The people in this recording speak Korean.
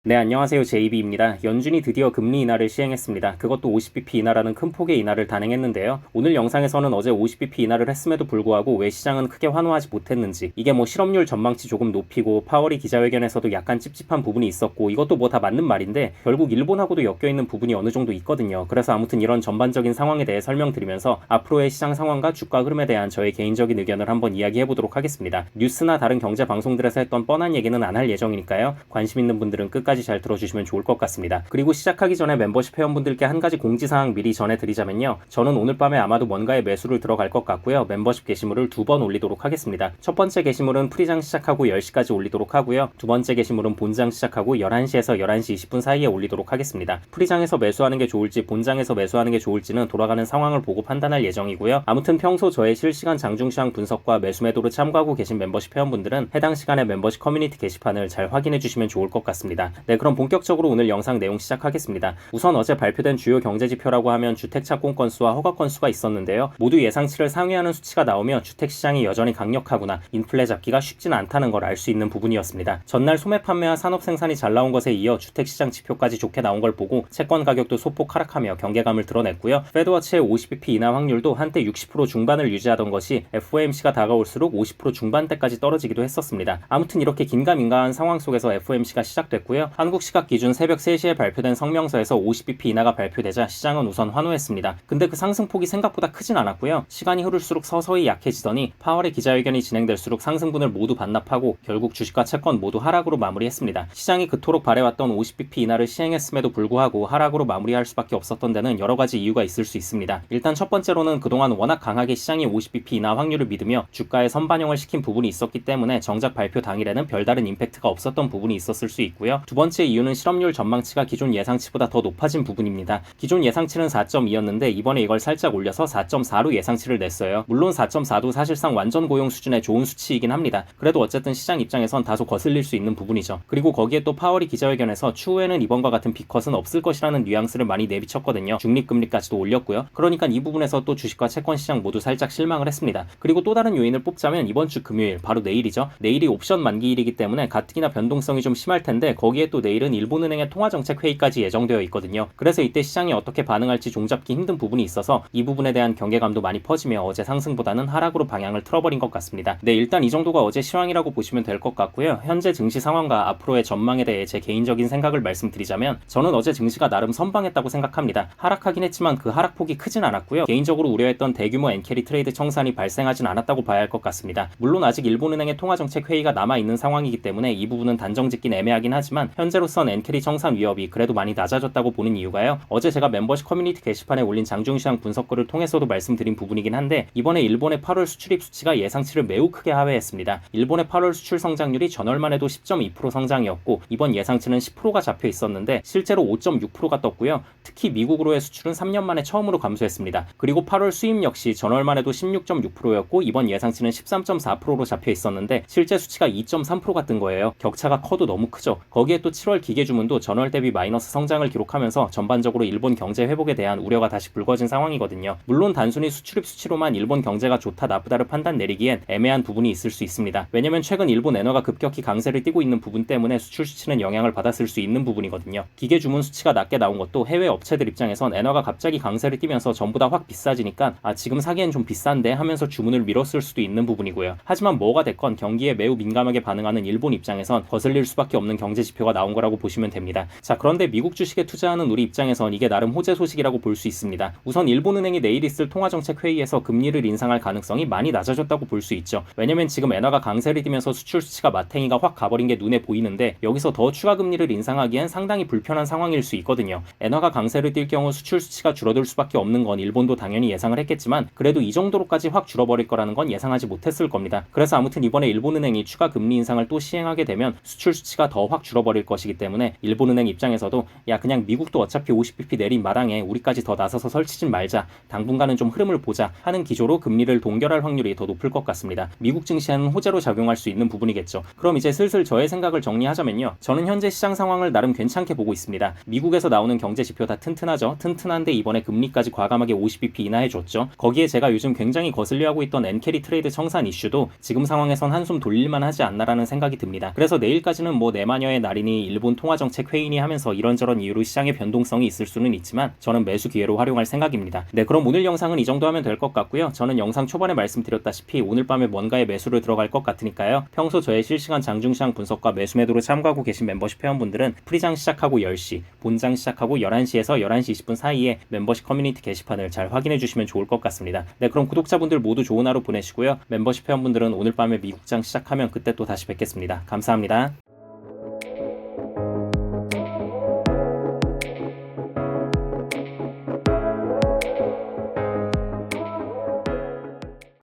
네, 안녕하세요. JB입니다. 연준이 드디어 금리 인하를 시행했습니다. 그것도 50bp 인하라는 큰 폭의 인하를 단행했는데요. 오늘 영상에서는 어제 50bp 인하를 했음에도 불구하고 왜 시장은 크게 환호하지 못했는지, 이게 뭐 실업률 전망치 조금 높이고 파월이 기자회견에서도 약간 찝찝한 부분이 있었고, 이것도 뭐 다 맞는 말인데 결국 일본하고도 엮여있는 부분이 어느 정도 있거든요. 그래서 아무튼 이런 전반적인 상황에 대해 설명드리면서 앞으로의 시장 상황과 주가 흐름에 대한 저의 개인적인 의견을 한번 이야기해보도록 하겠습니다. 뉴스나 다른 경제 방송들에서 했던 뻔한 얘기는 안 할 예정이니까요. 관심 있는 분들은 끝까지 잘 들어주시면 좋을 것 같습니다. 그리고 시작하기 전에 멤버십 회원분들께 한 가지 공지사항 미리 전해드리자면요. 저는 오늘 밤에 아마도 뭔가에 매수를 들어갈 것 같고요. 멤버십 게시물을 2번 올리도록 하겠습니다. 첫 번째 게시물은 프리장 시작하고 10시까지 올리도록 하고요. 두 번째 게시물은 본장 시작하고 11시에서 11시 20분 사이에 올리도록 하겠습니다. 프리장에서 매수하는 게 좋을지 본장에서 매수하는 게 좋을지는 돌아가는 상황을 보고 판단할 예정이고요. 아무튼 평소 저의 실시간 장중시황 분석과 매수 매도를 참고하고 계신 멤버십 회원분들은 해당 시간에 멤버십 커뮤니티 게시판을 잘 확인해 주시면 좋을 것 같습니다. 네, 그럼 본격적으로 오늘 영상 내용 시작하겠습니다. 우선 어제 발표된 주요 경제지표라고 하면 주택 착공 건수와 허가 건수가 있었는데요. 모두 예상치를 상회하는 수치가 나오며 주택시장이 여전히 강력하구나, 인플레 잡기가 쉽진 않다는 걸 알 수 있는 부분이었습니다. 전날 소매 판매와 산업 생산이 잘 나온 것에 이어 주택시장 지표까지 좋게 나온 걸 보고 채권 가격도 소폭 하락하며 경계감을 드러냈고요. 페드워치의 50bp 인하 확률도 한때 60% 중반을 유지하던 것이 FOMC가 다가올수록 50% 중반대까지 떨어지기도 했었습니다. 아무튼 이렇게 긴가민가한 상황 속에서 FOMC가 시작됐고요. 한국 시각 기준 새벽 3시에 발표된 성명서에서 50bp 인하가 발표되자 시장은 우선 환호했습니다. 근데 그 상승폭이 생각보다 크진 않았고요. 시간이 흐를수록 서서히 약해지더니 파월의 기자회견이 진행될수록 상승분을 모두 반납하고 결국 주식과 채권 모두 하락으로 마무리했습니다. 시장이 그토록 바래왔던 50bp 인하를 시행했음에도 불구하고 하락으로 마무리할 수밖에 없었던 데는 여러 가지 이유가 있을 수 있습니다. 일단 첫 번째로는 그동안 워낙 강하게 시장이 50bp 인하 확률을 믿으며 주가에 선반영을 시킨 부분이 있었기 때문에 정작 발표 당일에는 별다른 임팩트가 없었던 부분이 있었을 수 있고요. 두 번째 이유는 실업률 전망치가 기존 예상치보다 더 높아진 부분입니다. 기존 예상치는 4.2였는데 이번에 이걸 살짝 올려서 4.4로 예상치를 냈어요. 물론 4.4도 사실상 완전 고용 수준의 좋은 수치이긴 합니다. 그래도 어쨌든 시장 입장에선 다소 거슬릴 수 있는 부분이죠. 그리고 거기에 또 파월이 기자회견에서 추후에는 이번과 같은 빅컷은 없을 것이라는 뉘앙스를 많이 내비쳤거든요. 중립금리까지도 올렸고요. 그러니까 이 부분에서 또 주식과 채권 시장 모두 살짝 실망을 했습니다. 그리고 또 다른 요인을 뽑자면 이번 주 금요일, 바로 내일이죠. 내일이 옵션 만기일이기 때문에 가뜩이나 변동성이 좀 심할 텐데 거기에 또 내일은 일본은행의 통화정책회의까지 예정되어 있거든요. 그래서 이때 시장이 어떻게 반응할지 종잡기 힘든 부분이 있어서 이 부분에 대한 경계감도 많이 퍼지며 어제 상승보다는 하락으로 방향을 틀어버린 것 같습니다. 네, 일단 이 정도가 어제 시황이라고 보시면 될 것 같고요. 현재 증시 상황과 앞으로의 전망에 대해 제 개인적인 생각을 말씀드리자면 저는 어제 증시가 나름 선방했다고 생각합니다. 하락하긴 했지만 그 하락폭이 크진 않았고요. 개인적으로 우려했던 대규모 엔캐리 트레이드 청산이 발생하진 않았다고 봐야 할 것 같습니다. 물론 아직 일본은행의 통화정책회의가 남아있는 상황이기 때문에 이 부분은 단정짓긴 애매하긴 하지만 현재로선 엔캐리 청산 위협이 그래도 많이 낮아졌다고 보는 이유가요. 어제 제가 멤버십 커뮤니티 게시판에 올린 장중시황 분석글을 통해서도 말씀드린 부분이긴 한데 이번에 일본의 8월 수출입 수치가 예상치를 매우 크게 하회했습니다. 일본의 8월 수출 성장률이 전월만 해도 10.2% 성장이었고 이번 예상치는 10%가 잡혀 있었는데 실제로 5.6%가 떴고요. 특히 미국으로의 수출은 3년 만에 처음으로 감소했습니다. 그리고 8월 수입 역시 전월만 해도 16.6%였고 이번 예상치는 13.4%로 잡혀 있었는데 실제 수치가 2.3%가 뜬 거예요. 격차가 커도 너무 크죠. 거기에 또 7월 기계 주문도 전월 대비 마이너스 성장을 기록하면서 전반적으로 일본 경제 회복에 대한 우려가 다시 불거진 상황이거든요. 물론 단순히 수출입 수치로만 일본 경제가 좋다 나쁘다를 판단 내리기엔 애매한 부분이 있을 수 있습니다. 왜냐면 최근 일본 엔화가 급격히 강세를 띠고 있는 부분 때문에 수출 수치는 영향을 받았을 수 있는 부분이거든요. 기계 주문 수치가 낮게 나온 것도 해외 업체들 입장에선 엔화가 갑자기 강세를 띠면서 전부 다 확 비싸지니까 지금 사기엔 좀 비싼데 하면서 주문을 미뤘을 수도 있는 부분이고요. 하지만 뭐가 됐건 경기에 매우 민감하게 반응하는 일본 입장에선 거슬릴 수밖에 없는 경제 지표가 나온 거라고 보시면 됩니다. 자, 그런데 미국 주식에 투자하는 우리 입장에선 이게 나름 호재 소식이라고 볼 수 있습니다. 우선 일본은행이 내일 있을 통화정책회의에서 금리를 인상할 가능성이 많이 낮아졌다고 볼 수 있죠. 왜냐면 지금 엔화가 강세를 띠면서 수출 수치가 마탱이가 확 가버린 게 눈에 보이는데 여기서 더 추가 금리를 인상하기엔 상당히 불편한 상황일 수 있거든요. 엔화가 강세를 띨 경우 수출 수치가 줄어들 수밖에 없는 건 일본도 당연히 예상을 했겠지만 그래도 이 정도로까지 확 줄어버릴 거라는 건 예상하지 못했을 겁니다. 그래서 아무튼 이번에 일본은행이 추가 금리 인상을 또 시행하게 되면 수출 수치가 더 확 줄어버릴 것이기 때문에 일본은행 입장에서도 야 그냥 미국도 어차피 50bp 내린 마당에 우리까지 더 나서서 설치진 말자, 당분간은 좀 흐름을 보자 하는 기조로 금리를 동결할 확률이 더 높을 것 같습니다. 미국 증시에는 호재로 작용할 수 있는 부분이겠죠. 그럼 이제 슬슬 저의 생각을 정리하자면요. 저는 현재 시장 상황을 나름 괜찮게 보고 있습니다. 미국에서 나오는 경제 지표 다 튼튼하죠. 튼튼한데 이번에 금리까지 과감하게 50bp 인하해줬죠. 거기에 제가 요즘 굉장히 거슬려하고 있던 엔캐리 트레이드 청산 이슈도 지금 상황에선 한숨 돌릴만 하지 않나라는 생각이 듭니다. 그래서 내일까지는 뭐 내마녀의 날이니 회의니 일본 통화정책 회의니 하면서 이런저런 이유로 시장의 변동성이 있을 수는 있지만 저는 매수 기회로 활용할 생각입니다. 네, 그럼 오늘 영상은 이 정도 하면 될 것 같고요. 저는 영상 초반에 말씀드렸다시피 오늘 밤에 뭔가에 매수를 들어갈 것 같으니까요. 평소 저의 실시간 장중시장 분석과 매수 매도를 참고하고 계신 멤버십 회원분들은 프리장 시작하고 10시, 본장 시작하고 11시에서 11시 20분 사이에 멤버십 커뮤니티 게시판을 잘 확인해 주시면 좋을 것 같습니다. 네, 그럼 구독자분들 모두 좋은 하루 보내시고요. 멤버십 회원분들은 오늘 밤에 미국장 시작하면 그때 또 다시 뵙겠습니다. 감사합니다.